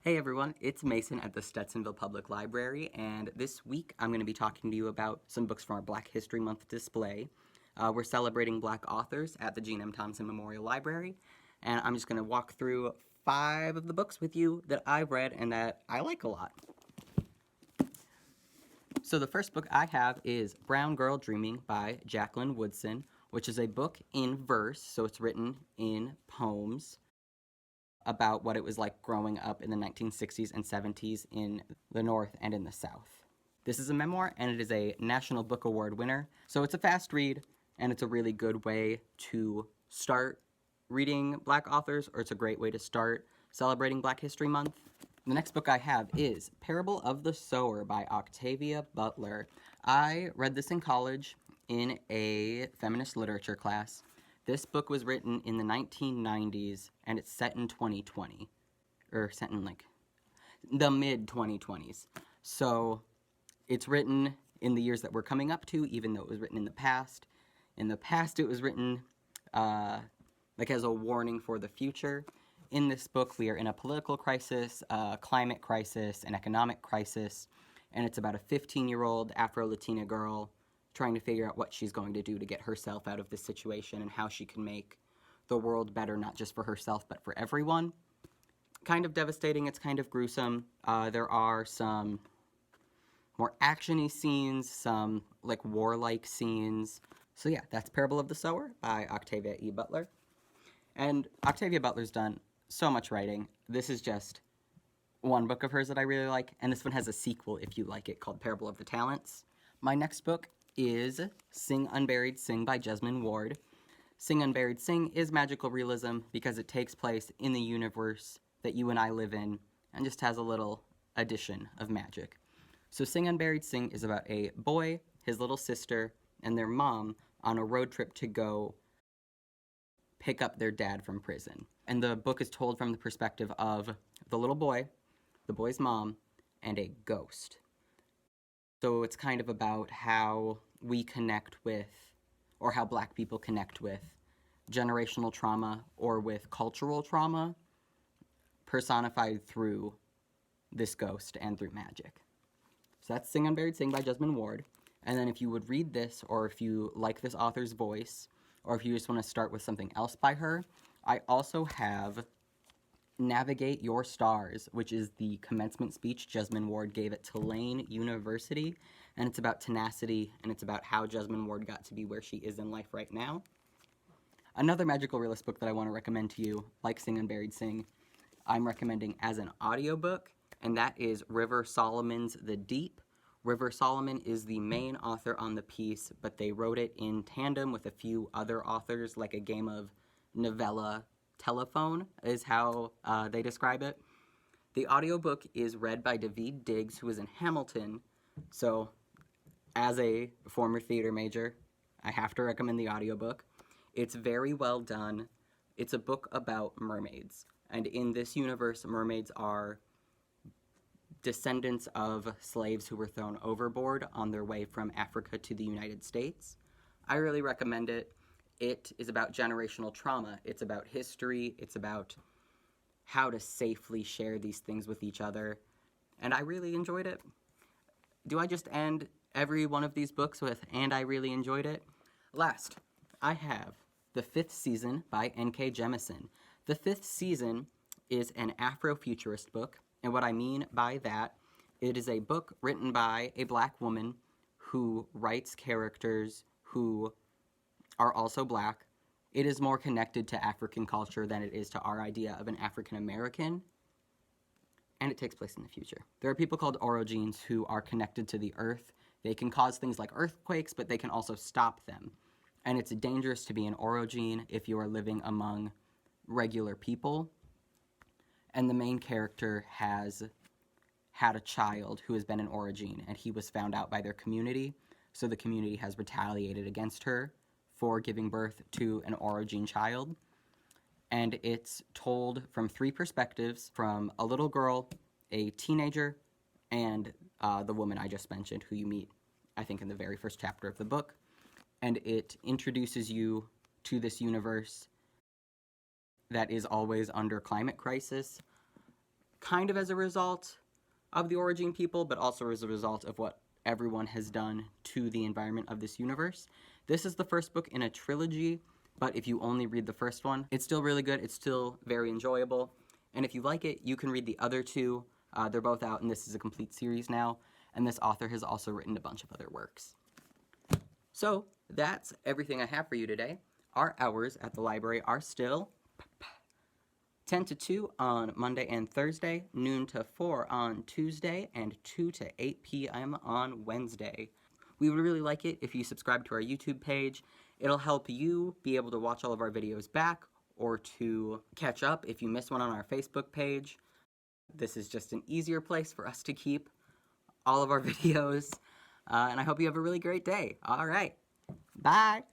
Hey everyone, it's Mason at the Stetsonville Public Library, and this week I'm going to be talking to you about some books from our Black History Month display. We're celebrating Black authors at the G&M Thomsen Memorial Library, and I'm just going to walk through 5 of the books with you that I've read and that I like a lot. So the first book I have is Brown Girl Dreaming by Jacqueline Woodson, which is a book in verse, so it's written in poems about what it was like growing up in the 1960s and 70s in the North and in the South. This is a memoir, and it is a National Book Award winner, so it's a fast read, and it's a really good way to start reading Black authors, or it's a great way to start celebrating Black History Month. The next book I have is Parable of the Sower by Octavia Butler. I read this in college in a feminist literature class. This book was written in the 1990s, and it's set in 2020, or set in like the mid-2020s. So it's written in the years that we're coming up to, even though it was written in the past. In the past, it was written like as a warning for the future. In this book, we are in a political crisis, a climate crisis, an economic crisis, and it's about a 15-year-old Afro-Latina girl trying to figure out what she's going to do to get herself out of this situation and how she can make the world better, not just for herself, but for everyone. Kind of devastating, it's kind of gruesome. There are some more action-y scenes, some like warlike scenes. So yeah, that's Parable of the Sower by Octavia E. Butler. And Octavia Butler's done so much writing. This is just one book of hers that I really like, and this one has a sequel if you like it called Parable of the Talents. My next book is Sing Unburied, Sing by Jesmyn Ward. Sing Unburied, Sing is magical realism because it takes place in the universe that you and I live in and just has a little addition of magic. So Sing Unburied, Sing is about a boy, his little sister, and their mom on a road trip to go pick up their dad from prison. And the book is told from the perspective of the little boy, the boy's mom, and a ghost. So it's kind of about how we connect with, or how Black people connect with, generational trauma or with cultural trauma personified through this ghost and through magic. So that's Sing Unburied Sing by Jesmyn Ward. And then if you would read this, or if you like this author's voice, or if you just want to start with something else by her, I also have Navigate Your Stars, which is the commencement speech Jesmyn Ward gave at Tulane University, and it's about tenacity, and it's about how Jesmyn Ward got to be where she is in life right now. Another magical realist book that I want to recommend to you, like Sing Unburied Sing, I'm recommending as an audiobook, and that is River Solomon's The Deep. River Solomon is the main author on the piece, but they wrote it in tandem with a few other authors, like a game of novella telephone is how they describe it. The audiobook is read by Daveed Diggs, who is in Hamilton, so as a former theater major, I have to recommend the audiobook. It's very well done. It's a book about mermaids, and in this universe, mermaids are descendants of slaves who were thrown overboard on their way from Africa to the United States. I really recommend it. It is about generational trauma. It's about history. It's about how to safely share these things with each other. And I really enjoyed it. Do I just end every one of these books with, and I really enjoyed it? Last, I have The Fifth Season by N.K. Jemisin. The Fifth Season is an Afrofuturist book. And what I mean by that, it is a book written by a Black woman who writes characters who are also Black. It is more connected to African culture than it is to our idea of an African American, and it takes place in the future. There are people called orogenes who are connected to the earth. They can cause things like earthquakes, but they can also stop them. And it's dangerous to be an orogene if you are living among regular people. And the main character has had a child who has been an orogene, and he was found out by their community, so the community has retaliated against her for giving birth to an orogene child. And it's told from 3 perspectives, from a little girl, a teenager, and the woman I just mentioned, who you meet, I think, in the very first chapter of the book. And it introduces you to this universe that is always under climate crisis, kind of as a result of the Origin people, but also as a result of what everyone has done to the environment of this universe. This is the first book in a trilogy, but if you only read the first one, it's still really good. It's still very enjoyable. And if you like it, you can read the other two. They're both out, and this is a complete series now. And this author has also written a bunch of other works. So that's everything I have for you today. Our hours at the library are still 10 to 2 on Monday and Thursday, noon to 4 on Tuesday, and 2 to 8 p.m. on Wednesday. We would really like it if you subscribe to our YouTube page. It'll help you be able to watch all of our videos back or to catch up if you miss one on our Facebook page. This is just an easier place for us to keep all of our videos. And I hope you have a really great day. All right. Bye.